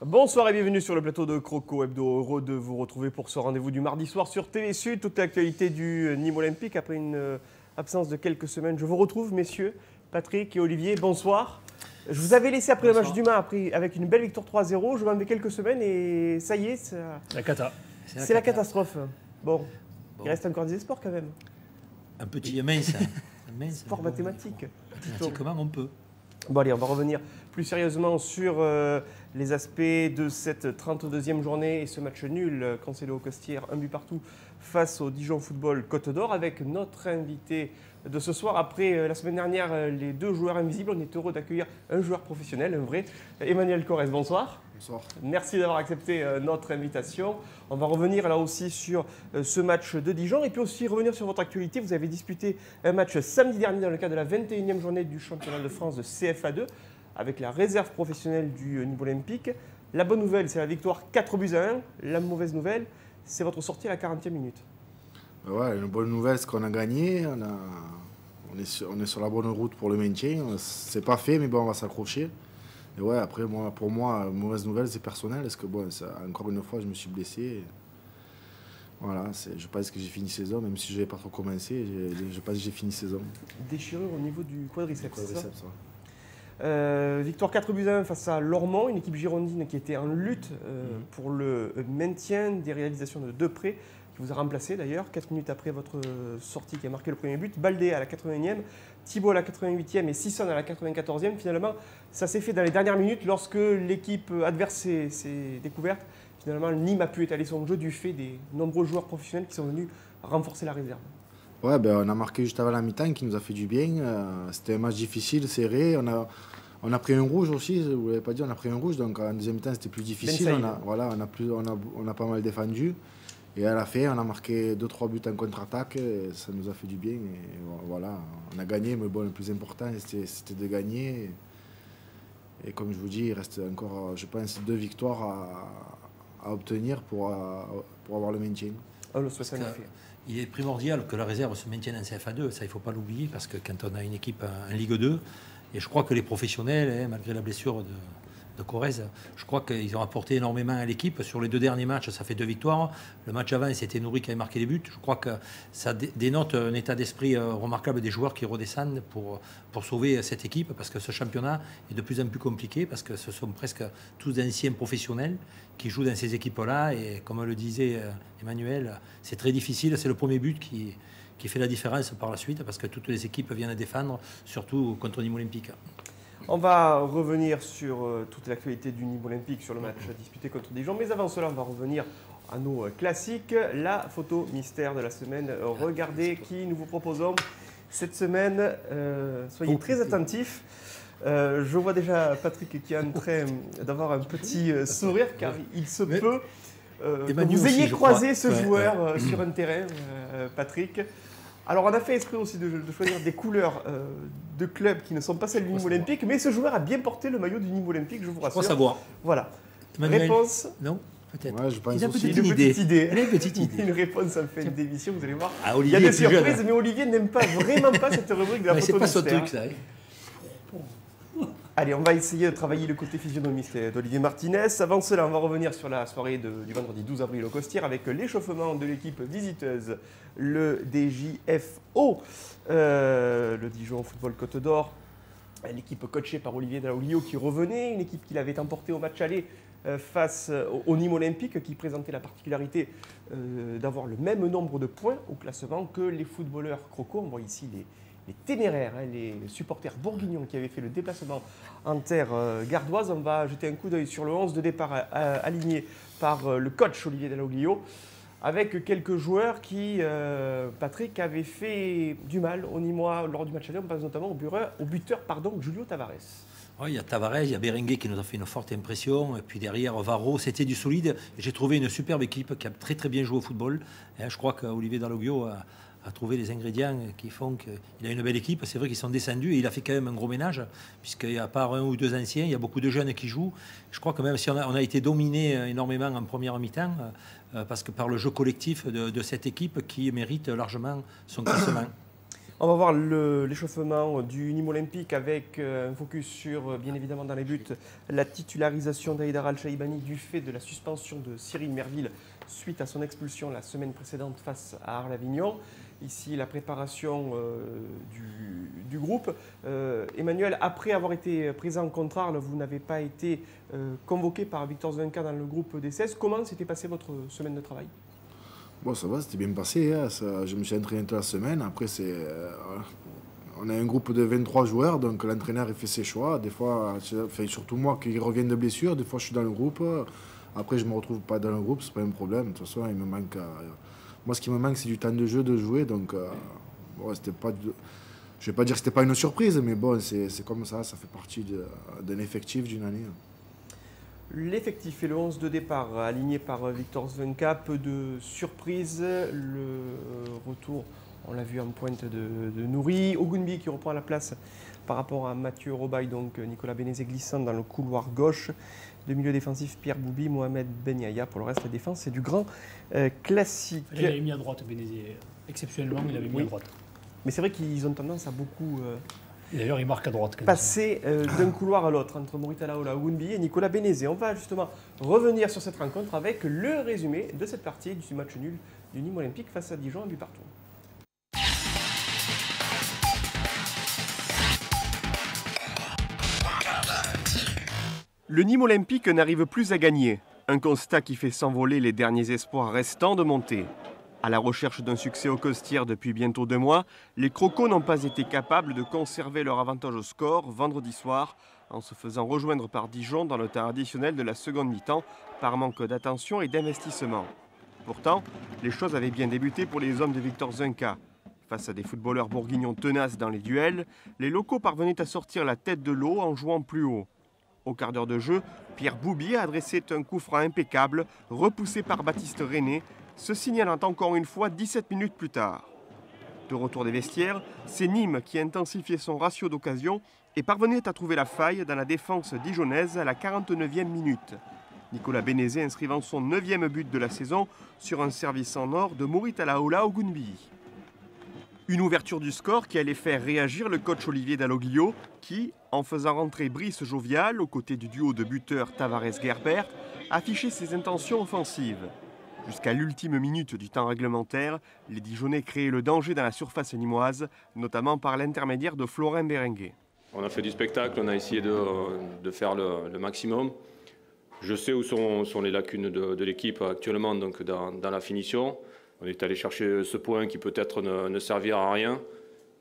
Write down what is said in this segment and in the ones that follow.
Bonsoir et bienvenue sur le plateau de Croco Hebdo. Heureux de vous retrouver pour ce rendez-vous du mardi soir sur TV Sud. Toute l'actualité du Nîmes Olympique après une absence de quelques semaines. Je vous retrouve, messieurs, Patrick et Olivier. Bonsoir. Je vous avais laissé après le match d'Humain avec une belle victoire 3-0. Je m'en vais quelques semaines et ça y est, la cata. C'est la catastrophe. Bon, il reste encore des espoirs quand même. Un petit mince. Sport mathématique. Mathématiquement, on peut. Bon allez, on va revenir plus sérieusement sur les aspects de cette 32e journée et ce match nul, Cancelo Costière, un but partout face au Dijon Football Côte d'Or avec notre invité de ce soir. Après la semaine dernière, les deux joueurs invisibles, on est heureux d'accueillir un joueur professionnel, un vrai, Emmanuel Corrèze. Bonsoir. Bonsoir. Merci d'avoir accepté notre invitation. On va revenir là aussi sur ce match de Dijon et puis aussi revenir sur votre actualité. Vous avez disputé un match samedi dernier dans le cadre de la 21e journée du championnat de France de CFA2 avec la réserve professionnelle du Nîmes Olympique. La bonne nouvelle, c'est la victoire 4-1. La mauvaise nouvelle, c'est votre sortie à la 40e minute. Ouais, une bonne nouvelle, c'est qu'on a gagné. On est sur la bonne route pour le maintien. C'est pas fait, mais bon, on va s'accrocher. Et ouais, après, pour moi, mauvaise nouvelle, c'est personnel. Parce que, bon, encore une fois, je me suis blessé. Voilà, je pense que j'ai fini saison, même si je n'avais pas trop commencé. Je pense que j'ai fini saison. Déchirure au niveau du quadriceps. Ouais. Victoire 4-1 face à Lormont, une équipe girondine qui était en lutte pour le maintien des réalisations de Depré, qui vous a remplacé d'ailleurs, 4 minutes après votre sortie qui a marqué le premier but. Baldé à la 81e, Thibault à la 88e et Sisson à la 94e. Finalement, ça s'est fait dans les dernières minutes lorsque l'équipe adverse s'est découverte. Finalement, Nîmes a pu étaler son jeu du fait des nombreux joueurs professionnels qui sont venus renforcer la réserve. Ouais, on a marqué juste avant la mi-temps qui nous a fait du bien. C'était un match difficile, serré. On a pris un rouge aussi, vous ne l'avez pas dit, on a pris un rouge. Donc en deuxième mi-temps, c'était plus difficile. On a pas mal défendu. Et à la fin, on a marqué 2-3 buts en contre-attaque. Ça nous a fait du bien. Et voilà, on a gagné, mais bon, le plus important, c'était de gagner. Et comme je vous dis, il reste encore, je pense, 2 victoires à obtenir pour avoir le maintien. Il est primordial que la réserve se maintienne en CFA2, ça il ne faut pas l'oublier, parce que quand on a une équipe en Ligue 2, et je crois que les professionnels, malgré la blessure de Corrèze, je crois qu'ils ont apporté énormément à l'équipe. Sur les 2 derniers matchs, ça fait 2 victoires. Le match avant, c'était Nourri qui avait marqué les buts. Je crois que ça dénote un état d'esprit remarquable des joueurs qui redescendent pour sauver cette équipe, parce que ce championnat est de plus en plus compliqué, parce que ce sont presque tous d'anciens professionnels qui jouent dans ces équipes-là. Et comme le disait Emmanuel, c'est très difficile. C'est le premier but qui fait la différence par la suite, parce que toutes les équipes viennent défendre, surtout contre Nîmes Olympique. On va revenir sur toute l'actualité du Nîmes Olympique, sur le match disputé contre Dijon. Mais avant cela, on va revenir à nos classiques. La photo mystère de la semaine. Regardez qui nous vous proposons cette semaine. Soyez très attentifs. Je vois déjà Patrick qui est en train d'avoir un petit sourire, car il se peut que vous ayez croisé ce joueur sur un terrain, Patrick. Alors, on a fait esprit aussi de choisir des couleurs de clubs qui ne sont pas celles du Nîmes Olympique, mais ce joueur a bien porté le maillot du Nîmes Olympique, je vous rassure. Faut savoir. Voilà. Emmanuel, réponse. Non, peut-être. Ouais, je pense il a aussi. peut-être une idée. Il a une petite idée. Une réponse en fin d'émission, vous allez voir. Ah, il y a Olivier des surprises, mais Olivier n'aime pas vraiment pas cette rubrique de la photo c'est pas mystère. son truc, ça. Allez, on va essayer de travailler le côté physionomique d'Olivier Martinez. Avant cela, on va revenir sur la soirée du vendredi 12 avril au Costière avec l'échauffement de l'équipe visiteuse, le DJFO, le Dijon Football Côte d'Or. L'équipe coachée par Olivier Dallaglio qui revenait, une équipe qu'il avait emportée au match aller face au Nîmes Olympique, qui présentait la particularité d'avoir le même nombre de points au classement que les footballeurs Croco. On voit ici les téméraires, les supporters bourguignons qui avaient fait le déplacement en terre gardoise. On va jeter un coup d'œil sur le 11 de départ aligné par le coach Olivier Dallaglio, avec quelques joueurs qui, Patrick, avaient fait du mal aux Nîmois lors du match aller. On pense notamment au buteur Julio Tavares. Oui, il y a Tavares, il y a Berenguer qui nous a fait une forte impression. Et puis derrière, Varro, c'était du solide. J'ai trouvé une superbe équipe qui a très très bien joué au football. Et je crois qu'Olivier Dallaglio a trouvé les ingrédients qui font qu'il a une belle équipe. C'est vrai qu'ils sont descendus et il a fait quand même un gros ménage, puisqu'il n'y a pas 1 ou 2 anciens, il y a beaucoup de jeunes qui jouent. Je crois que même si on a été dominé énormément en première mi-temps, parce que par le jeu collectif de cette équipe qui mérite largement son classement. On va voir l'échauffement du Nîmes Olympique avec un focus sur, bien évidemment dans les buts, la titularisation d'Haïdar Al-Shaïbani du fait de la suspension de Cyril Merville suite à son expulsion la semaine précédente face à Arles-Avignon. Ici, la préparation du groupe. Emmanuel, après avoir été présent contre Arles, vous n'avez pas été convoqué par Victor Zvenka dans le groupe des 16. Comment s'était passée votre semaine de travail? Bon, ça va, c'était bien passé. Hein. Je me suis entraîné toute la semaine. Après, on a un groupe de 23 joueurs, donc l'entraîneur fait ses choix. Des fois, surtout moi qui reviens de blessure, des fois je suis dans le groupe. Après, je ne me retrouve pas dans le groupe, c'est pas un problème. De toute façon, il me manque. Moi, ce qui me manque, c'est du temps de jeu, de jouer. Donc, c'était pas. Je vais pas dire que c'était pas une surprise, mais bon, c'est comme ça fait partie d'un effectif d'une année. L'effectif et le 11 de départ aligné par Victor Zvenka, peu de surprises. Le retour, on l'a vu en pointe de Nouri. Ogunbi qui reprend la place par rapport à Mathieu Robaille, donc Nicolas Bénézé glissant dans le couloir gauche. De milieu défensif, Pierre Boubi, Mohamed Ben Yahya. Pour le reste, la défense, c'est du grand classique. Il avait mis à droite, Bénézé. Exceptionnellement, il avait mis à droite. Mais c'est vrai qu'ils ont tendance à beaucoup... D'ailleurs, il marque à droite. Passer d'un couloir à l'autre entre Morita Laola, Ogunbi et Nicolas Bénézé. On va justement revenir sur cette rencontre avec le résumé de cette partie du match nul du Nîmes Olympique face à Dijon, un but partout. Le Nîmes Olympique n'arrive plus à gagner. Un constat qui fait s'envoler les derniers espoirs restants de monter. À la recherche d'un succès au Costières depuis bientôt 2 mois, les Crocos n'ont pas été capables de conserver leur avantage au score vendredi soir en se faisant rejoindre par Dijon dans le temps additionnel de la seconde mi-temps par manque d'attention et d'investissement. Pourtant, les choses avaient bien débuté pour les hommes de Victor Zvenka. Face à des footballeurs bourguignons tenaces dans les duels, les locaux parvenaient à sortir la tête de l'eau en jouant plus haut. Au quart d'heure de jeu, Pierre Boubi a adressé un coup franc impeccable, repoussé par Baptiste René, se signalant encore une fois 17 minutes plus tard. De retour des vestiaires, c'est Nîmes qui intensifiait son ratio d'occasion et parvenait à trouver la faille dans la défense dijonnaise à la 49e minute. Nicolas Bénézé inscrivant son 9e but de la saison sur un service en or de Morita Laola Ogunbi. Une ouverture du score qui allait faire réagir le coach Olivier Dalloglio qui, en faisant rentrer Brice Jovial aux côtés du duo de buteurs Tavares-Gerber, affichait ses intentions offensives. Jusqu'à l'ultime minute du temps réglementaire, les Dijonnais créaient le danger dans la surface nîmoise, notamment par l'intermédiaire de Florin Berenguer. On a fait du spectacle, on a essayé de faire le maximum. Je sais où sont les lacunes de l'équipe actuellement donc dans la finition. On est allé chercher ce point qui peut-être ne servira à rien,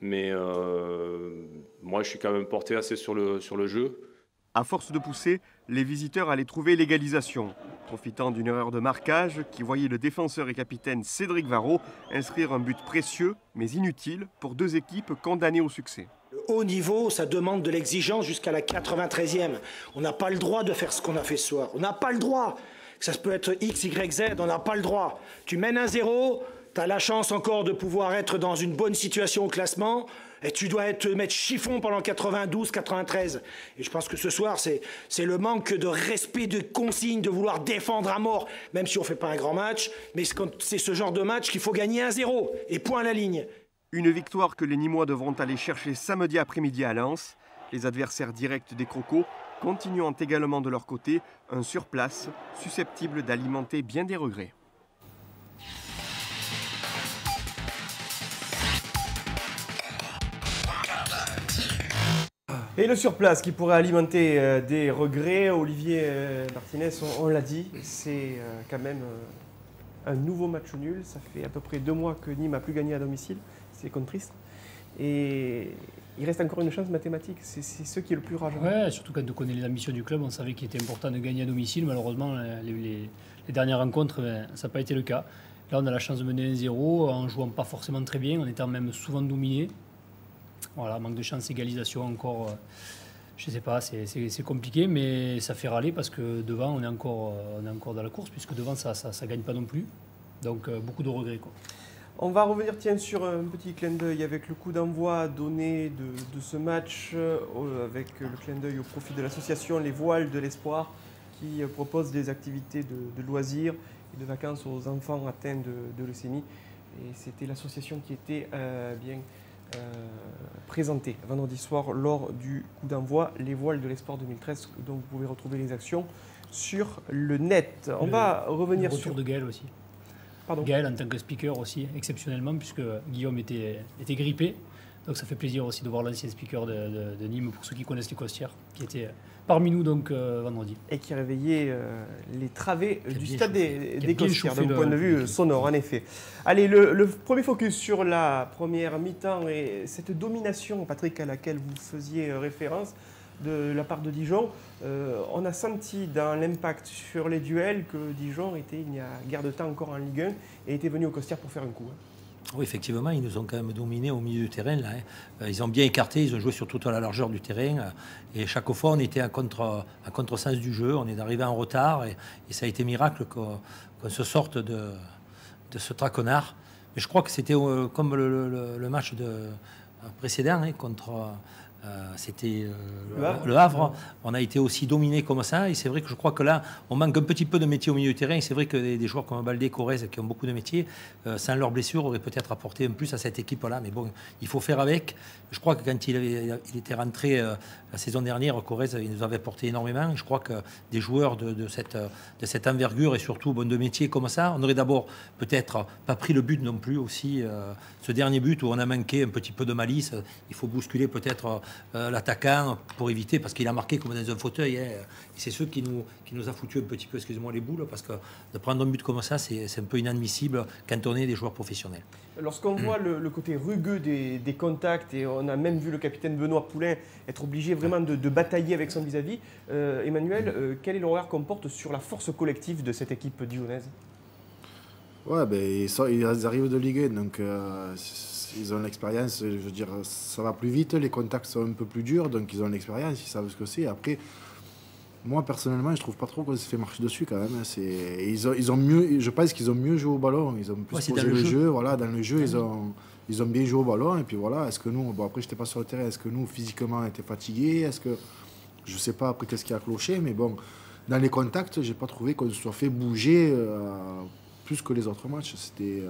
mais moi je suis quand même porté assez sur le jeu. À force de pousser, les visiteurs allaient trouver l'égalisation, profitant d'une erreur de marquage qui voyait le défenseur et capitaine Cédric Varro inscrire un but précieux mais inutile pour 2 équipes condamnées au succès. Le haut niveau, ça demande de l'exigence jusqu'à la 93e. On n'a pas le droit de faire ce qu'on a fait ce soir. On n'a pas le droit. Ça peut être X, Y, Z, on n'a pas le droit. Tu mènes 1-0, tu as la chance encore de pouvoir être dans une bonne situation au classement. Et tu dois te mettre chiffon pendant 92, 93. Et je pense que ce soir, c'est le manque de respect, de consignes, de vouloir défendre à mort, même si on ne fait pas un grand match. Mais c'est ce genre de match qu'il faut gagner 1-0 et point à la ligne. Une victoire que les Nîmois devront aller chercher samedi après-midi à Lens. Les adversaires directs des Crocos continuant également de leur côté un surplace susceptible d'alimenter bien des regrets. Et le surplace qui pourrait alimenter des regrets, Olivier Martinez, on l'a dit, c'est quand même un nouveau match nul. Ça fait à peu près 2 mois que Nîmes n'a plus gagné à domicile, c'est contre Triste. Et il reste encore une chance mathématique, c'est ce qui est le plus rageant. Ouais, surtout quand on connaît les ambitions du club, on savait qu'il était important de gagner à domicile. Malheureusement, les dernières rencontres, ça n'a pas été le cas. Là, on a la chance de mener 1-0 en jouant pas forcément très bien, en étant même souvent dominé. Voilà, manque de chance, égalisation encore, je ne sais pas, c'est compliqué, mais ça fait râler parce que devant, on est encore dans la course, puisque devant, ça ne gagne pas non plus. Donc, beaucoup de regrets, quoi. On va revenir sur un petit clin d'œil avec le coup d'envoi donné de ce match, avec le clin d'œil au profit de l'association Les Voiles de l'Espoir, qui propose des activités de loisirs et de vacances aux enfants atteints de leucémie. Et c'était l'association qui était bien présenté vendredi soir lors du coup d'envoi Les Voiles de l'Espoir 2013. Donc vous pouvez retrouver les actions sur le net. On va revenir le retour sur... de Gaël aussi. Pardon. Gaël en tant que speaker aussi, exceptionnellement, puisque Guillaume était grippé. Donc ça fait plaisir aussi de voir l'ancien speaker de Nîmes, pour ceux qui connaissent les Costières, qui était parmi nous donc vendredi. Et qui a réveillé les travées du stade des bien Costières, chauffé d'un point de vue sonore, en effet. Allez, le premier focus sur la première mi-temps et cette domination, Patrick, à laquelle vous faisiez référence de la part de Dijon. On a senti dans l'impact sur les duels que Dijon était, il n'y a guère de temps encore en Ligue 1, et était venu au Costières pour faire un coup. Oui, effectivement, ils nous ont quand même dominés au milieu du terrain. Là, hein. Ils ont bien écarté, ils ont joué sur toute la largeur du terrain. Et chaque fois, on était à contresens du jeu. On est arrivé en retard et ça a été miracle qu'on se sorte de ce traquenard. Mais je crois que c'était comme le match précédent hein, contre... c'était le Havre. On a été aussi dominé comme ça. Et c'est vrai que je crois que là, on manque un petit peu de métier au milieu du terrain. Et c'est vrai que des joueurs comme Baldé, Corrèze, qui ont beaucoup de métiers, sans leurs blessures, auraient peut-être apporté un plus à cette équipe-là. Mais bon, il faut faire avec. Je crois que quand il était rentré la saison dernière, Corrèze, il nous avait apporté énormément. Et je crois que des joueurs de cette envergure et surtout de métier comme ça, on aurait d'abord peut-être pas pris le but non plus aussi. Ce dernier but où on a manqué un petit peu de malice, il faut bousculer peut-être l'attaquant pour éviter, parce qu'il a marqué comme dans un fauteuil. Hein, et c'est ce qui nous a foutu un petit peu, excusez-moi, les boules, parce que de prendre un but comme ça, c'est un peu inadmissible quand on est des joueurs professionnels. Lorsqu'on voit le côté rugueux des contacts, et on a même vu le capitaine Benoît Poulain être obligé vraiment de batailler avec son vis-à-vis, Emmanuel, quel est le regard qu'on porte sur la force collective de cette équipe dijonnaise? Ouais, ben, ils arrivent de Ligue 1, donc ils ont l'expérience. Je veux dire, ça va plus vite, les contacts sont un peu plus durs, donc ils ont l'expérience, ils savent ce que c'est. Après, moi personnellement, je trouve pas trop qu'on se fait marcher dessus quand même. Ils ont mieux, je pense qu'ils ont mieux joué au ballon, ils ont plus posé le jeu. Voilà, dans le jeu, ils ont bien joué au ballon. Et puis voilà, est-ce que nous, bon après, j'étais pas sur le terrain, est-ce que nous physiquement on était fatigués, est-ce que je sais pas après qu'est-ce qui a cloché, mais bon, dans les contacts, j'ai pas trouvé qu'on se soit fait bouger plus que les autres matchs. C'était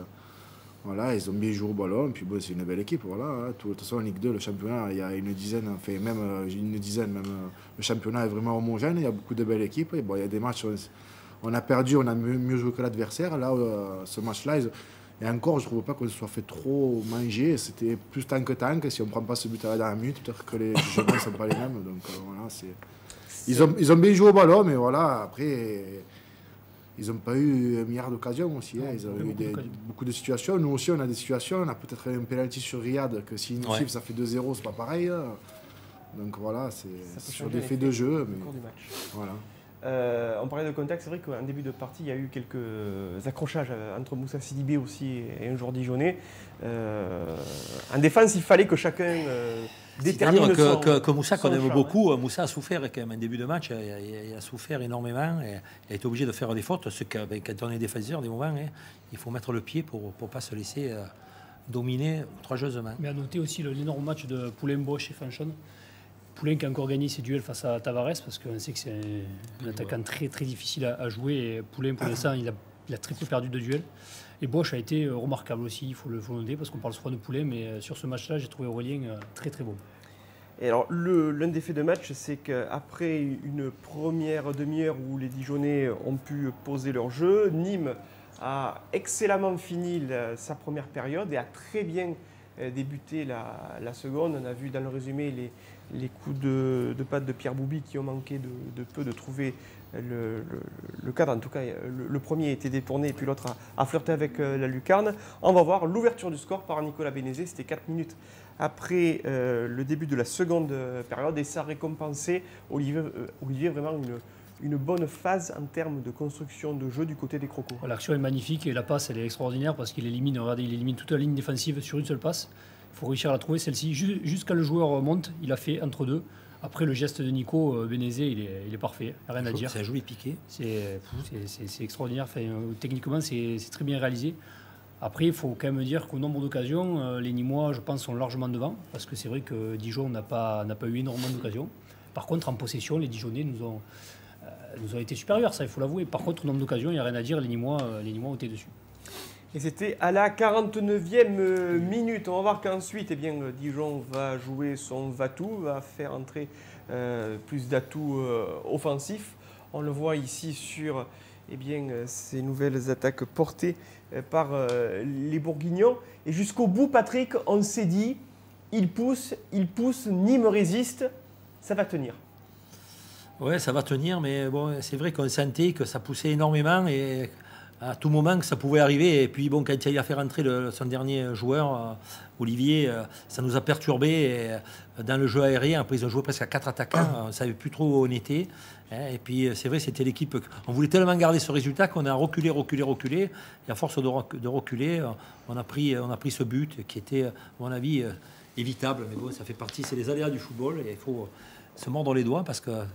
voilà, ils ont bien joué au ballon, et puis bon, c'est une belle équipe, voilà. Hein. De toute façon, en Ligue 2, le championnat, il y a une dizaine, enfin même le championnat est vraiment homogène, il y a beaucoup de belles équipes. Et bon, il y a des matchs, on a perdu, on a mieux joué que l'adversaire. Là, ce match-là, et encore, je ne trouve pas qu'on se soit fait trop manger. C'était plus tant que tant, que si on ne prend pas ce but à la dernière minute, peut-être que les jugements ne sont pas les mêmes. Donc voilà, ils ont bien joué au ballon, mais voilà, après... Ils n'ont pas eu un milliard d'occasions aussi. Hein. Ils ont eu beaucoup de situations. Nous aussi, on a des situations. On a peut-être un penalty sur Riyad, que si nous ça fait 2-0, c'est pas pareil. Hein. Donc voilà, c'est sur des faits de jeu. Mais voilà. On parlait de contact, c'est vrai qu'en début de partie, il y a eu quelques accrochages entre Moussa Sidibé aussi et un joueur dijonnais. En défense, il fallait que chacun détermine que Moussa, qu'on aime charme, beaucoup, Moussa a souffert quand même en début de match. Il a souffert énormément et il a été obligé de faire des fautes. Quand on est défenseur, des moments, hein, il faut mettre le pied pour ne pas se laisser dominer outrageusement. Mais à noter aussi l'énorme match de Poulain-Bosch et Fanchon. Poulain qui a encore gagné ses duels face à Tavares, parce qu'on sait que c'est un attaquant très, très difficile à jouer. Et Poulain, pour l'instant, il a très peu perdu de duels. Et Bosch a été remarquable aussi, il faut le noter, parce qu'on parle souvent de Poulain, mais sur ce match-là, j'ai trouvé Aurélien très très bon. Et alors, l'un des faits de match, c'est qu'après une première demi-heure où les Dijonnais ont pu poser leur jeu, Nîmes a excellemment fini sa première période et a très bien débuté la seconde. On a vu dans le résumé les coups de patte de Pierre Boubi qui ont manqué de peu de trouver le cadre. En tout cas, le premier a été détourné et puis l'autre a flirté avec la lucarne. On va voir l'ouverture du score par Nicolas Bénézé. C'était 4 minutes après le début de la seconde période et ça récompensait Olivier vraiment une bonne phase en termes de construction de jeu du côté des Crocos. L'action est magnifique et la passe elle est extraordinaire parce qu'il élimine toute la ligne défensive sur une seule passe. Il faut réussir à la trouver celle-ci. Jusqu'à le joueur monte, il a fait entre deux. Après le geste de Nico Bénézé, il est parfait, rien à dire. C'est un joli piqué. C'est extraordinaire. Enfin, techniquement, c'est très bien réalisé. Après, il faut quand même dire qu'au nombre d'occasions, les Nîmois, je pense, sont largement devant. Parce que c'est vrai que Dijon n'a pas eu énormément d'occasions. Par contre, en possession, les Dijonnais nous ont été supérieurs, ça il faut l'avouer. Par contre, au nombre d'occasions, il n'y a rien à dire, les Nîmois ont été dessus. Et c'était à la 49e minute. On va voir qu'ensuite, Dijon va jouer son va-tout, va faire entrer plus d'atouts offensifs. On le voit ici sur ces nouvelles attaques portées par les Bourguignons. Et jusqu'au bout, Patrick, on s'est dit, il pousse, Nîmes résiste, ça va tenir. Ouais, ça va tenir, mais bon, c'est vrai qu'on sentait que ça poussait énormément et à tout moment que ça pouvait arriver. Et puis bon, quand il a fait rentrer son dernier joueur, Olivier, ça nous a perturbés dans le jeu aérien. Après, ils ont joué presque à 4 attaquants, on ne savait plus trop où on était. Et puis c'est vrai, c'était l'équipe. On voulait tellement garder ce résultat qu'on a reculé. Et à force de reculer, on a pris ce but qui était, à mon avis, évitable. Mais bon, ça fait partie, c'est les aléas du football. Et il faut se mordre les doigts parce qu'on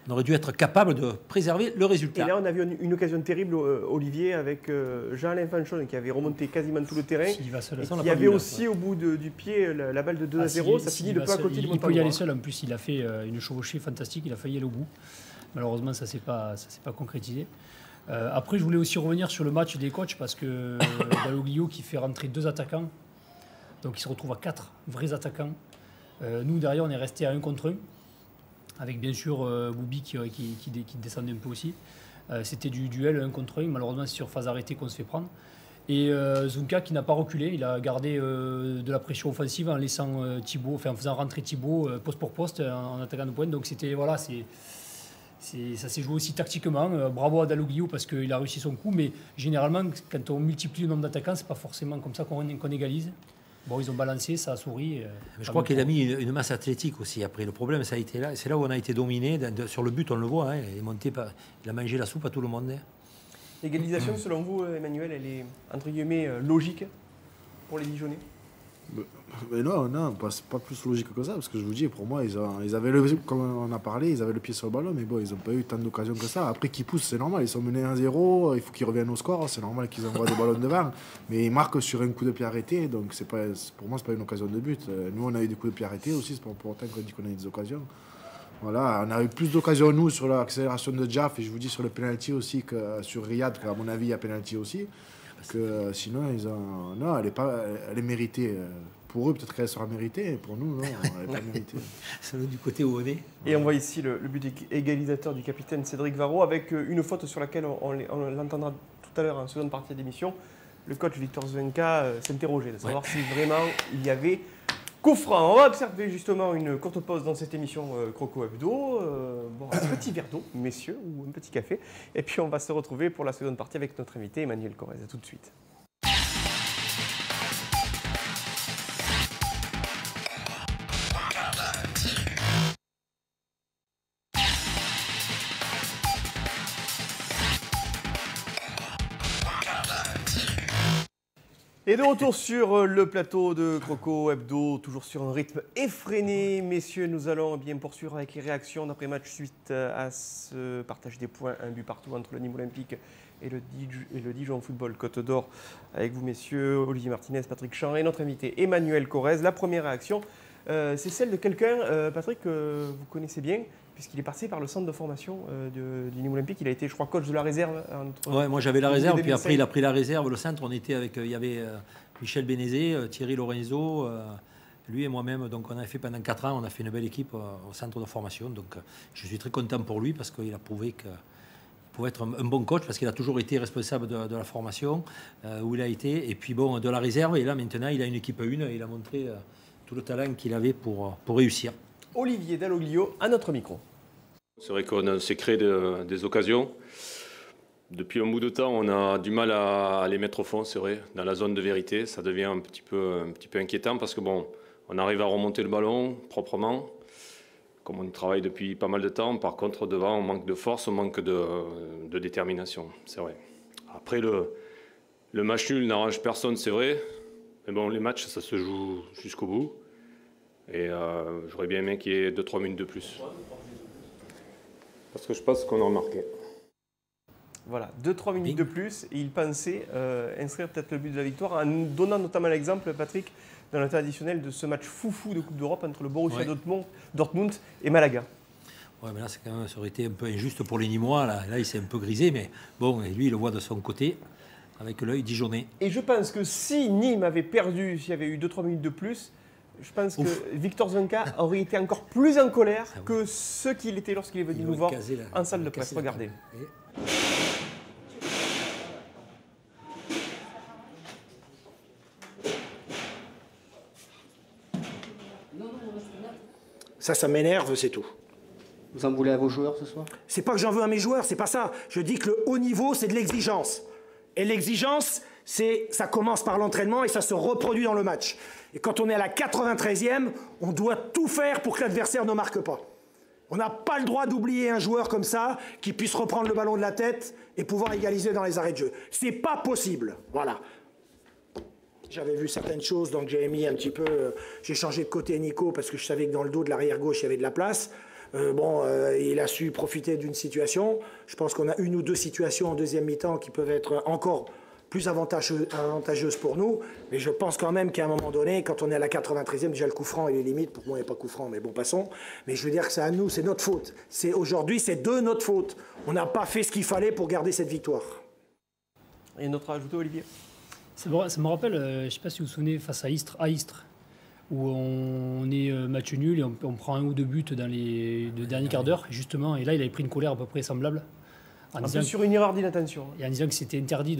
aurait dû être capable de préserver le résultat. Et là, on a vu une occasion terrible, Olivier, avec Jean-Alain Fanchon qui avait remonté quasiment tout le terrain. Il y avait aussi au bout du pied la balle de 2-0. Ça finit de peu à côté du Montalban. Il peut y aller seul. En plus, il a fait une chevauchée fantastique. Il a failli aller au bout. Malheureusement, ça ne s'est pas concrétisé. Après, je voulais aussi revenir sur le match des coachs parce que Dalloglio qui fait rentrer 2 attaquants. Donc, il se retrouve à 4 vrais attaquants. Nous, derrière, on est resté à 1 contre 1. Avec bien sûr Boubi qui descendait un peu aussi. C'était du duel 1 contre 1. Malheureusement, c'est sur phase arrêtée qu'on se fait prendre. Et Zunka qui n'a pas reculé. Il a gardé de la pression offensive en laissant en faisant rentrer Thibaut poste pour poste en attaquant de pointe. Donc c'était ça s'est joué aussi tactiquement. Bravo à Dalloglio parce qu'il a réussi son coup. Mais généralement, quand on multiplie le nombre d'attaquants, c'est pas forcément comme ça qu'on égalise. Bon, ils ont balancé, ça a souri. Je crois qu'il a mis une masse athlétique aussi. Après, le problème, ça a été là. C'est là où on a été dominé. Sur le but, on le voit. Il a mangé la soupe à tout le monde. L'égalisation, selon vous, Emmanuel, elle est entre guillemets logique pour les Dijonnais? Mais non, c'est pas plus logique que ça, parce que je vous dis, pour moi, ils avaient comme on a parlé, ils avaient le pied sur le ballon, mais bon, ils n'ont pas eu tant d'occasions que ça. Après qu'ils poussent, c'est normal, ils sont menés 1-0, il faut qu'ils reviennent au score, c'est normal qu'ils envoient des ballons devant, mais ils marquent sur un coup de pied arrêté, donc pour moi, c'est pas une occasion de but. Nous, on a eu des coups de pied arrêtés aussi, c'est pas pour autant qu'on dit qu'on a eu des occasions. Voilà, on a eu plus d'occasions, nous, sur l'accélération de Jaff, et je vous dis sur le penalty aussi, que sur Riyad, qu'à mon avis, il y a penalty aussi. Que sinon, non, elle est méritée. Pour eux, peut-être qu'elle sera méritée. Pour nous, non, elle n'est pas méritée. C'est du côté où on est. Et on voit ici le but égalisateur du capitaine Cédric Varro avec une faute sur laquelle on l'entendra tout à l'heure en seconde partie d'émission. Le coach Victor Zwenka s'interrogeait de savoir si vraiment il y avait coup franc. On va observer justement une courte pause dans cette émission Croco Hebdo. Un petit verre d'eau, messieurs, ou un petit café. Et puis on va se retrouver pour la seconde partie avec notre invité Emmanuel Corrèze. À tout de suite. Et de retour sur le plateau de Croco Hebdo, toujours sur un rythme effréné. Messieurs, nous allons bien poursuivre avec les réactions d'après-match suite à ce partage des points, un but partout entre le Nîmes Olympique et le Dijon Football Côte d'Or. Avec vous, messieurs, Olivier Martinez, Patrick Champ et notre invité Emmanuel Corrèze. La première réaction, c'est celle de quelqu'un, Patrick, que vous connaissez bien, puisqu'il est passé par le centre de formation du Nîmes Olympique. Il a été, je crois, coach de la réserve. Ouais, moi j'avais la réserve, puis après il a pris la réserve, le centre. On était avec, il y avait Michel Bénézé, Thierry Lorenzo, lui et moi-même. Donc on a fait pendant 4 ans, on a fait une belle équipe au centre de formation. Donc je suis très content pour lui parce qu'il a prouvé qu'il pouvait être un bon coach parce qu'il a toujours été responsable de la formation où il a été. Et puis bon, de la réserve. Et là maintenant, il a une équipe 1 et il a montré tout le talent qu'il avait pour réussir. Olivier Dalloglio à notre micro. C'est vrai qu'on s'est créé des occasions. Depuis un bout de temps, on a du mal à les mettre au fond, c'est vrai, dans la zone de vérité. Ça devient un petit peu inquiétant parce que bon, on arrive à remonter le ballon proprement, comme on y travaille depuis pas mal de temps. Par contre, devant, on manque de force, on manque de détermination, c'est vrai. Après, le match nul n'arrange personne, c'est vrai. Mais bon, les matchs, ça se joue jusqu'au bout. Et j'aurais bien aimé qu'il y ait 2-3 minutes de plus. Parce que je pense qu'on a remarqué. Voilà, 2-3 minutes de plus. Et il pensait inscrire peut-être le but de la victoire en nous donnant notamment l'exemple, Patrick, dans le temps additionnel de ce match foufou de Coupe d'Europe entre le Borussia Dortmund et Malaga. Ouais, mais là, ça aurait été un peu injuste pour les Nîmois. Là il s'est un peu grisé, mais bon, et lui, il le voit de son côté. avec l'œil dijonais. Et je pense que si Nîmes avait perdu, s'il y avait eu 2-3 minutes de plus, je pense que Victor Zonka aurait été encore plus en colère que ce qu'il était lorsqu'il est venu nous voir en salle de presse. Regardez. Ça m'énerve, c'est tout. Vous en voulez à vos joueurs ce soir? C'est pas que j'en veux à mes joueurs, c'est pas ça. Je dis que le haut niveau, c'est de l'exigence. Et l'exigence, ça commence par l'entraînement et ça se reproduit dans le match. Et quand on est à la 93e, on doit tout faire pour que l'adversaire ne marque pas. On n'a pas le droit d'oublier un joueur comme ça qui puisse reprendre le ballon de la tête et pouvoir égaliser dans les arrêts de jeu. C'est pas possible. Voilà. J'avais vu certaines choses, donc j'ai mis un petit peu... j'ai changé de côté Nico parce que je savais que dans le dos de l'arrière gauche, il y avait de la place. Il a su profiter d'une situation. Je pense qu'on a une ou deux situations en deuxième mi-temps qui peuvent être encore plus avantageuses pour nous. Mais je pense quand même qu'à un moment donné, quand on est à la 93e, déjà le coup franc, il est limite. Pour moi, il n'est pas coup franc, mais bon, passons. Mais je veux dire que c'est à nous, c'est notre faute. Aujourd'hui, c'est de notre faute. On n'a pas fait ce qu'il fallait pour garder cette victoire. Et notre ajouté, Olivier? Ça me rappelle, je ne sais pas si vous vous souvenez, face à Istres, où on est match nul et on prend 1 ou 2 buts dans les 2 derniers quarts d'heure, justement. Et là, il avait pris une colère à peu près semblable. Sur une erreur d'inattention. Et en disant que c'était interdit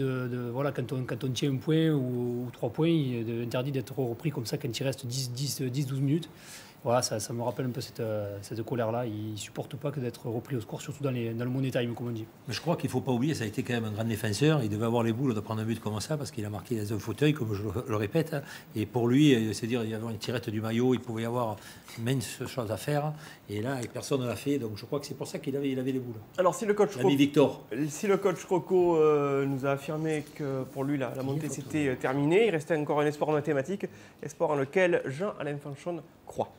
voilà, quand on tient 1 point ou 3 points, interdit d'être repris comme ça quand il reste 10-12 minutes. Voilà, ça me rappelle un peu cette colère-là. Il ne supporte pas que d'être repris au score, surtout dans le money time, comme on dit. Mais je crois qu'il ne faut pas oublier, ça a été quand même un grand défenseur. Il devait avoir les boules de prendre un but comme ça, parce qu'il a marqué dans un fauteuil, comme je le répète. Et pour lui, c'est-à-dire il y avait une tirette du maillot, il pouvait y avoir mince choses à faire. Et là, personne ne l'a fait. Donc je crois que c'est pour ça qu'il avait les boules. Alors si le coach Rocco nous a affirmé que pour lui, la montée c'était terminé, il restait encore un espoir en mathématiques, espoir en lequel Jean-Alain Fanchon croit.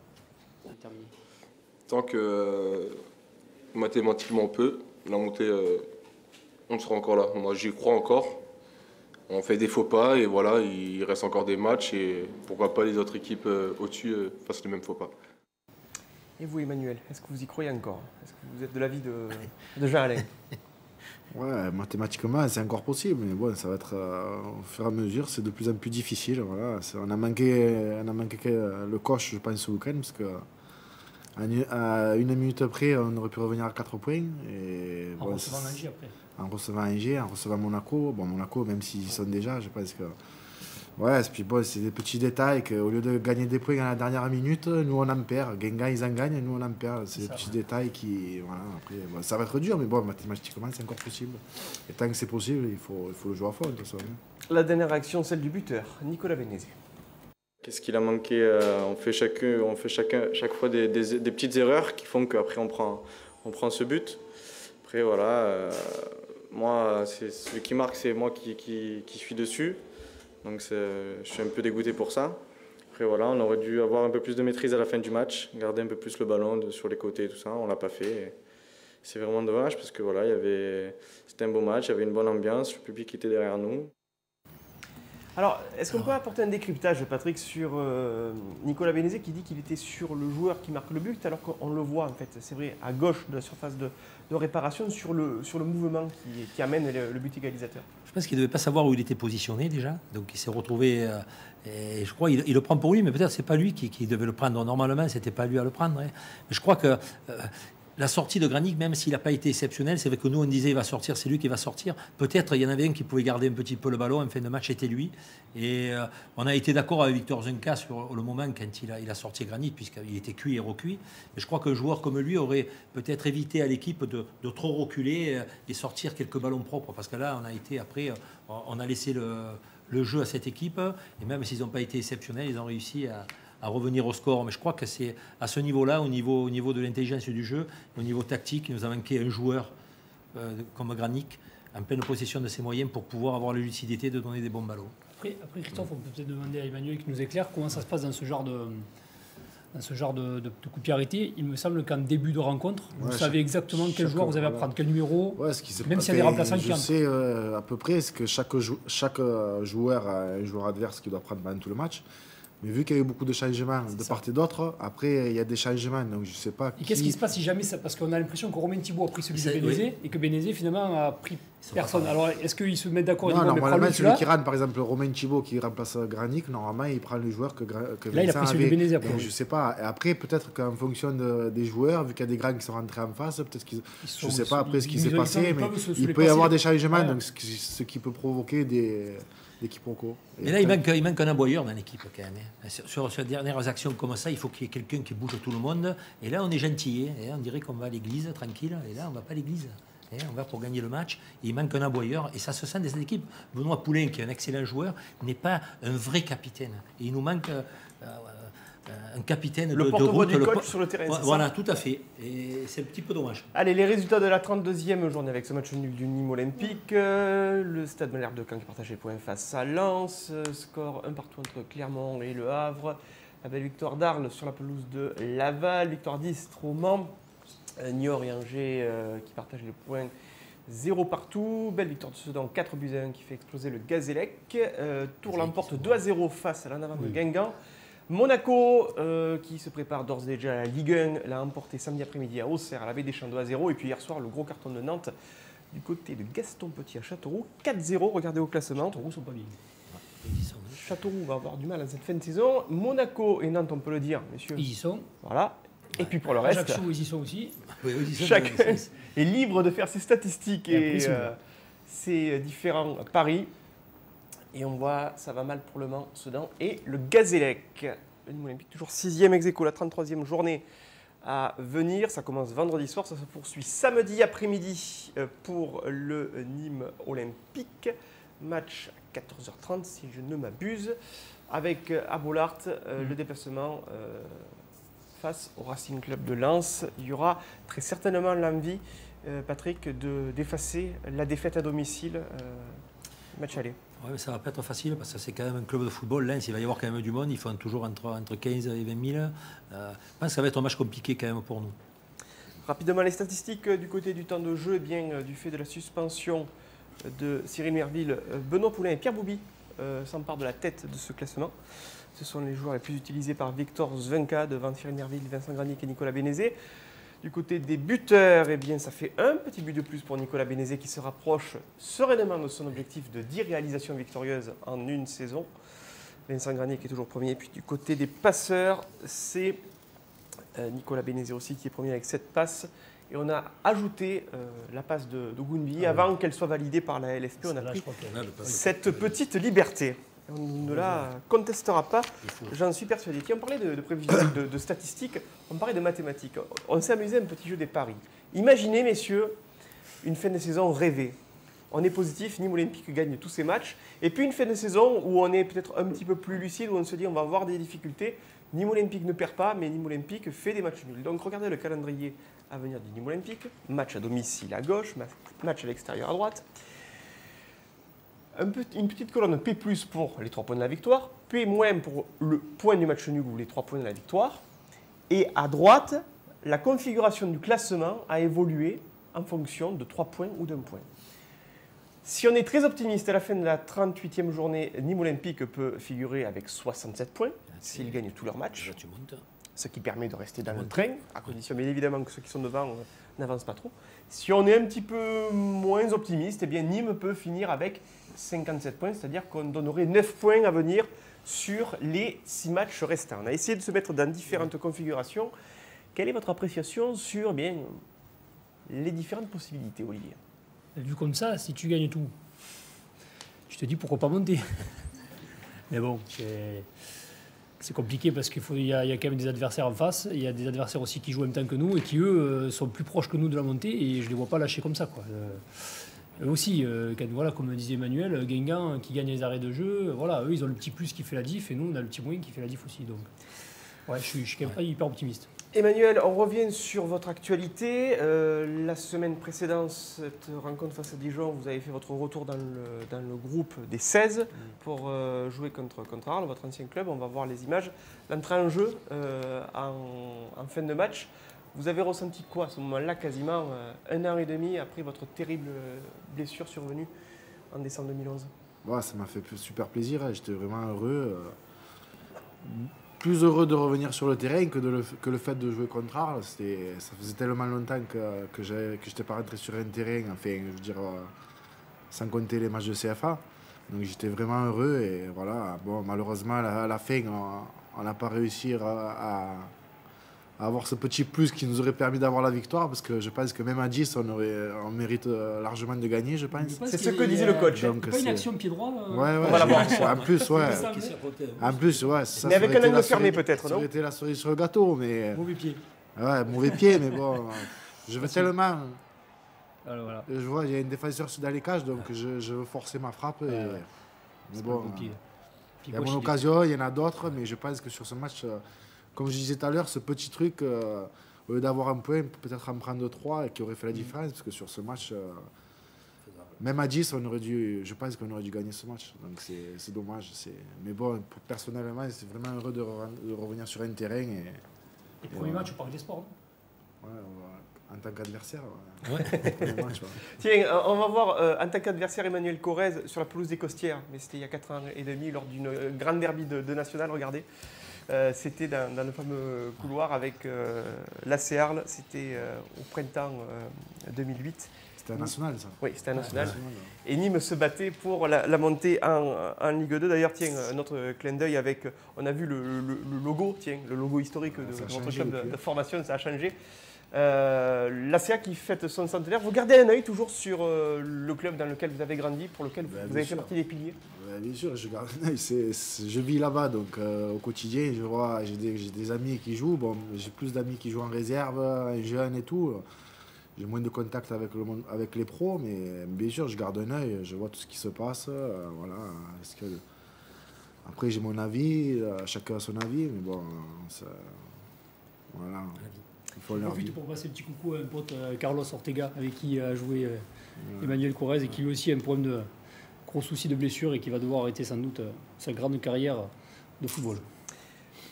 Tant que mathématiquement on peut, la montée, on sera encore là. Moi j'y crois encore. On fait des faux pas et voilà, il reste encore des matchs et pourquoi pas les autres équipes au-dessus fassent les mêmes faux pas. Et vous Emmanuel, est-ce que vous y croyez encore? Est-ce que vous êtes de l'avis de Jean-Alain? Ouais, mathématiquement c'est encore possible, mais bon, ça va être au fur et à mesure, c'est de plus en plus difficile. Voilà. On a manqué le coach, je pense, ce week-end, parce que à 1 minute près, on aurait pu revenir à 4 points. Et, en recevant Angers après. En recevant Angers, en recevant Monaco. Bon, Monaco, même s'ils sont déjà, je pense que... Ouais, puis bon, c'est des petits détails qu'au lieu de gagner des points à la dernière minute, nous on en perd. Guingamp, ils en gagnent, nous on en perd. C'est des petits détails qui... Voilà, après, bon, ça va être dur, mais bon, mathématiquement, c'est encore possible. Et tant que c'est possible, il faut le jouer à fond, de toute façon. La dernière action, celle du buteur, Nicolas Vénézé. Qu'est-ce qu'il a manqué? On fait chaque fois des petites erreurs qui font qu'après on prend ce but. Après voilà, moi c'est celui qui marque, c'est moi qui suis dessus. Donc je suis un peu dégoûté pour ça. Après voilà, on aurait dû avoir un peu plus de maîtrise à la fin du match, garder un peu plus le ballon sur les côtés et tout ça. On l'a pas fait. C'est vraiment dommage parce que voilà, c'était un beau match, il y avait une bonne ambiance, le public était derrière nous. Alors, est-ce qu'on peut apporter un décryptage, Patrick, sur Nicolas Vénézé qui dit qu'il était sur le joueur qui marque le but, alors qu'on le voit, en fait, c'est vrai, à gauche de la surface de réparation, sur le mouvement qui amène le but égalisateur? Je pense qu'il ne devait pas savoir où il était positionné déjà, donc il s'est retrouvé, et je crois qu'il le prend pour lui, mais peut-être c'est pas lui qui devait le prendre. Normalement, c'était pas lui à le prendre. Hein. Mais je crois que... la sortie de Granic, même s'il n'a pas été exceptionnel, c'est vrai que nous on disait il va sortir, c'est lui qui va sortir. Peut-être il y en avait un qui pouvait garder un petit peu le ballon en fin de match, c'était lui. Et on a été d'accord avec Victor Zonka sur le moment quand il a sorti Granic, puisqu'il était cuit et recuit. Mais je crois qu'un joueur comme lui aurait peut-être évité à l'équipe de trop reculer et sortir quelques ballons propres. Parce que là, on a laissé le jeu à cette équipe. Et même s'ils n'ont pas été exceptionnels, ils ont réussi à revenir au score. Mais je crois que c'est à ce niveau-là, au niveau de l'intelligence du jeu, au niveau tactique, il nous a manqué un joueur comme Granic, en pleine possession de ses moyens pour pouvoir avoir la lucidité de donner des bons ballons. Après Christophe, on peut peut-être demander à Emmanuel qui nous éclaire comment ça se passe dans ce genre de coup de pied arrêté. Il me semble qu'en début de rencontre, vous savez exactement quel joueur vous avez à prendre, quel numéro, même s'il y a des remplaçants qui entrent. Je sais à peu près, c'est que chaque joueur a un joueur adverse qui doit prendre pendant tout le match. Mais vu qu'il y a eu beaucoup de changements de part et d'autre, après, il y a des changements. Donc, je ne sais pas. Et qu'est-ce qui se passe si jamais ça. Parce qu'on a l'impression que Romain Thibault a pris celui de Bénézé et que Bénézé, finalement, a pris personne. Alors, est-ce qu'ils se mettent d'accord? Non, normalement, celui qui rentre, par exemple, Romain Thibault qui remplace Granic, normalement, il prend le joueur que là, il a pris celui de Bénézé. Donc, je ne sais pas. Et après, peut-être qu'en fonction des joueurs, vu qu'il y a des grands qui sont rentrés en face, peut-être qu'ils. Je ne sais pas après ce qui s'est passé, mais il peut y avoir des changements, donc ce qui peut provoquer des quiproquos. Mais là, il manque un aboyeur dans l'équipe quand même. Sur ces dernières actions comme ça, il faut qu'il y ait quelqu'un qui bouge tout le monde. Et là, on est gentil. Et on dirait qu'on va à l'église, tranquille. Et là, on ne va pas à l'église. On va pour gagner le match. Et il manque un aboyeur. Et ça se sent dans cette équipe. Benoît Poulain, qui est un excellent joueur, n'est pas un vrai capitaine. Et il nous manque un capitaine le porte-voix du coach sur le terrain. Voilà, tout à fait. Et c'est un petit peu dommage. Allez, les résultats de la 32e journée avec ce match nul du Nîmes Olympique. Le Stade Malherbe de Caen qui partage les points face à Lens. Score 1 partout entre Clermont et Le Havre. La belle victoire d'Arles sur la pelouse de Laval. Victoire d'Istres au Mans. Niort et Angers qui partagent les points 0 partout. Belle victoire de Sedan 4-1 qui fait exploser le Gazélec. Tours l'emporte 2-0 face à l'en avant de Guingamp. Monaco, qui se prépare d'ores et déjà à la Ligue 1, l'a emporté samedi après-midi à Auxerre, à la Baie des Champs 2-0. Et puis hier soir, le gros carton de Nantes du côté de Gaston Petit à Châteauroux, 4-0. Regardez au classement. Châteauroux sont pas bien. Châteauroux va avoir du mal à cette fin de saison. Monaco et Nantes, on peut le dire, messieurs. Ils y sont. Voilà. Et puis pour le reste, Ajaccio, ils y sont aussi. Chacun est libre de faire ses statistiques et ses différents paris. Et on voit, ça va mal pour le Mans, Sedan et le Gazélec. Le Nîmes Olympique, toujours 6e ex-aequo, la 33e journée à venir. Ça commence vendredi soir, ça se poursuit samedi après-midi pour le Nîmes Olympique. Match à 14h30, si je ne m'abuse, avec à Bollaert le déplacement face au Racing Club de Lens. Il y aura très certainement l'envie, Patrick, d'effacer la défaite à domicile, match aller. Ouais, mais ça ne va pas être facile parce que c'est quand même un club de football. Lens, il va y avoir quand même du monde. Ils font toujours entre 15 et 20 000. Je pense que ça va être un match compliqué quand même pour nous. Rapidement, les statistiques du côté du temps de jeu, du fait de la suspension de Cyril Merville, Benoît Poulain et Pierre Bouby s'emparent de la tête de ce classement. Ce sont les joueurs les plus utilisés par Victor Zvenka devant Cyril Merville, Vincent Granic et Nicolas Bénézé. Du côté des buteurs, eh bien, ça fait un petit but de plus pour Nicolas Bénézé qui se rapproche sereinement de son objectif de 10 réalisations victorieuses en une saison. Vincent Granic est toujours premier. Et puis du côté des passeurs, c'est Nicolas Bénézé aussi qui est premier avec 7 passes. Et on a ajouté la passe de Gounbi avant qu'elle soit validée par la LFP. On a pris cette petite liberté. On ne la contestera pas, j'en suis persuadé. Tiens, on parlait de prévisions, de statistiques, on parlait de mathématiques. On s'est amusé à un petit jeu des paris. Imaginez, messieurs, une fin de saison rêvée. On est positif, Nîmes Olympique gagne tous ses matchs. Et puis une fin de saison où on est peut-être un petit peu plus lucide, où on se dit on va avoir des difficultés. Nîmes Olympique ne perd pas, mais Nîmes Olympique fait des matchs nuls. Donc regardez le calendrier à venir du Nîmes Olympique. Match à domicile à gauche, match à l'extérieur à droite. Une petite colonne P+, pour les 3 points de la victoire, P- pour le point du match nul ou les 3 points de la victoire. Et à droite, la configuration du classement a évolué en fonction de 3 points ou d'1 point. Si on est très optimiste, à la fin de la 38e journée, Nîmes Olympique peut figurer avec 67 points s'ils gagnent tous leurs matchs, ce qui permet de rester dans le train, à condition bien évidemment que ceux qui sont devant n'avancent pas trop. Si on est un petit peu moins optimiste, eh bien Nîmes peut finir avec 57 points, c'est-à-dire qu'on donnerait 9 points à venir sur les 6 matchs restants. On a essayé de se mettre dans différentes configurations. Quelle est votre appréciation sur les différentes possibilités, Olivier? Vu comme ça, si tu gagnes tout, je te dis pourquoi pas monter. Mais bon, c'est compliqué parce qu'il y a quand même des adversaires en face. Il y a des adversaires aussi qui jouent en même temps que nous et qui, eux, sont plus proches que nous de la montée et je ne les vois pas lâcher comme ça, quoi. Eux aussi, voilà, comme disait Emmanuel, Guingamp qui gagne les arrêts de jeu, voilà, eux ils ont le petit plus qui fait la diff et nous on a le petit moins qui fait la diff aussi. Donc, ouais, je suis quand même pas hyper optimiste. Emmanuel, on revient sur votre actualité. La semaine précédente, cette rencontre face à Dijon, vous avez fait votre retour dans le groupe des 16 pour jouer contre Arles, votre ancien club. On va voir les images. L'entrée en jeu en fin de match. Vous avez ressenti quoi à ce moment-là, quasiment 1 an et demi après votre terrible blessure survenue en décembre 2011? Ça m'a fait super plaisir, j'étais vraiment heureux. plus heureux de revenir sur le terrain que le fait de jouer contre Arles. Ça faisait tellement longtemps que je n'étais pas rentré sur un terrain, enfin, je veux dire, sans compter les matchs de CFA. Donc j'étais vraiment heureux et voilà. Bon, malheureusement, à la fin, on n'a pas réussi à avoir ce petit plus qui nous aurait permis d'avoir la victoire, parce que je pense que même à 10, on mérite largement de gagner, je pense. C'est ce que disait le coach. Donc, pas une action pied droit. Ouais, en plus, ouais. En plus, ouais. Ça, mais avec un angle fermé peut-être, non? Ça aurait été la cerise sur le gâteau, mais... Mauvais pied. Ouais, mauvais pied, mais bon, je veux tellement... Alors, voilà. Je vois, il y a une défenseur dans les cages, donc je veux forcer ma frappe. Mais bon, il y a mon occasion, il y en a d'autres, mais je pense que sur ce match, comme je disais tout à l'heure, ce petit truc, au lieu d'avoir un point, peut-être en prendre 3 et qui aurait fait la différence, parce que sur ce match, même à 10, je pense qu'on aurait dû gagner ce match. Donc c'est dommage. Mais bon, personnellement, c'est vraiment heureux de revenir sur un terrain. Et premier match au Parc des Sports. Ouais, en tant qu'adversaire. Tiens, on va voir en tant qu'adversaire Emmanuel Corrèze sur la pelouse des Costières. Mais c'était il y a 4 ans et demi lors d'une grande derby de National. Regardez, c'était dans le fameux couloir avec l'AC Arles. C'était au printemps 2008. C'était un national, ça. Oui, c'était un national. Et Nîmes se battait pour la montée en Ligue 2. D'ailleurs, tiens, notre clin d'œil avec, on a vu le logo, tiens, le logo historique de notre club de formation, ça a changé. L'ACA qui fête son centenaire, vous gardez un œil toujours sur le club dans lequel vous avez grandi, pour lequel vous avez fait partie des piliers? Bien sûr, je garde un œil. Je vis là-bas, donc au quotidien, je vois, j'ai des amis qui jouent. Bon, j'ai plus d'amis qui jouent en réserve, en jeune et tout. J'ai moins de contact avec les pros, mais bien sûr, je garde un œil, je vois tout ce qui se passe. Voilà. Après, j'ai mon avis, chacun a son avis, mais bon, voilà. J'en profite pour passer un petit coucou à un pote, Carlos Ortega, avec qui a joué Emmanuel Corrèze, et qui lui aussi a un problème de gros soucis de blessure et qui va devoir arrêter sans doute sa grande carrière de football.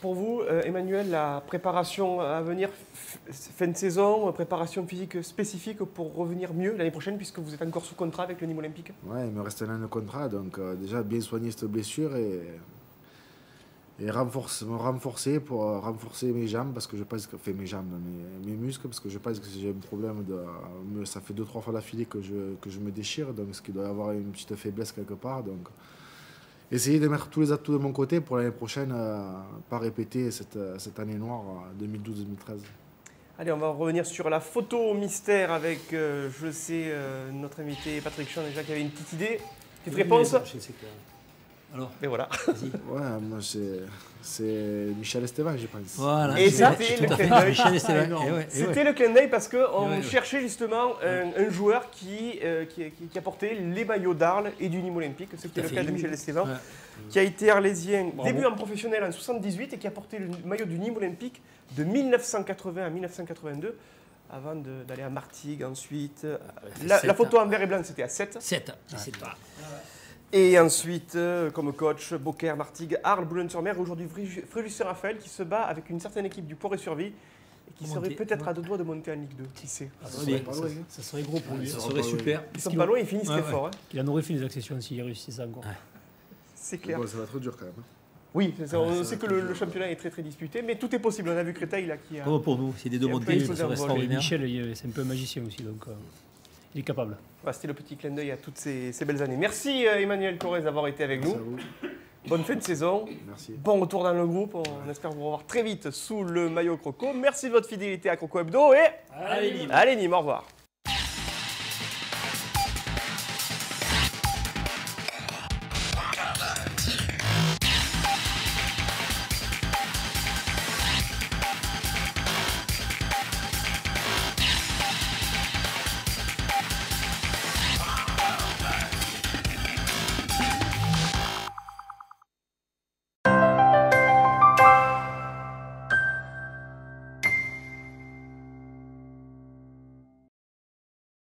Pour vous, Emmanuel, la préparation à venir, fin de saison, préparation physique spécifique pour revenir mieux l'année prochaine, puisque vous êtes encore sous contrat avec le Nîmes Olympique? Oui, il me reste un an de contrat, donc déjà bien soigner cette blessure et renforcer pour renforcer mes jambes, parce que je pense que, enfin mes muscles, parce que je pense que j'ai un problème ça fait 2-3 fois d'affilée que je me déchire, donc ce qui doit y avoir une petite faiblesse quelque part, donc essayer de mettre tous les atouts de mon côté pour l'année prochaine, pas répéter cette année noire 2012-2013. Allez, on va revenir sur la photo mystère avec, je sais, notre invité Patrick Chan déjà qui avait une petite idée, petite réponse. Je sais que... Alors, et voilà. Ouais, moi c'est Michel Esteban, je pense. Voilà. Et c'était le clin d'œil. C'était le clin d'œil parce qu'on cherchait justement un joueur qui apportait les maillots d'Arles et du Nîmes Olympique. C'était le cas de Michel Esteban, qui a été arlésien, début en professionnel en 78 et qui a porté le maillot du Nîmes Olympique de 1980 à 1982. Avant d'aller à Martigues ensuite. La photo en vert et blanc, c'était à 7. 7, je sais pas. Et ensuite, comme coach, Beaucaire, Martigues, Arles, Boulogne-sur-Mer, aujourd'hui Fréjus-Saint-Raphaël qui se bat avec une certaine équipe du Port-et-Survie et qui serait peut-être à 2 doigts de monter en Ligue 2, qui sait. Ça serait gros pour lui. Ça serait super. Ils sont pas loin, ils finissent très fort. Il en aurait fait des accessions s'il réussit ça encore. C'est clair. Bon, ça va être dur quand même. Oui, on sait que le championnat est très très disputé, mais tout est possible. On a vu Créteil là qui a... Comme pour nous, c'est des deux montées, ça serait extraordinaire. Michel, c'est un peu un magicien aussi, donc il est capable. C'était le petit clin d'œil à toutes ces belles années. Merci Emmanuel Corrèze d'avoir été avec nous. Bonne fin de saison. Merci. Bon retour dans le groupe. On espère vous revoir très vite sous le maillot Croco. Merci de votre fidélité à Croco Hebdo et allez Nîmes. Allez Nîmes, au revoir.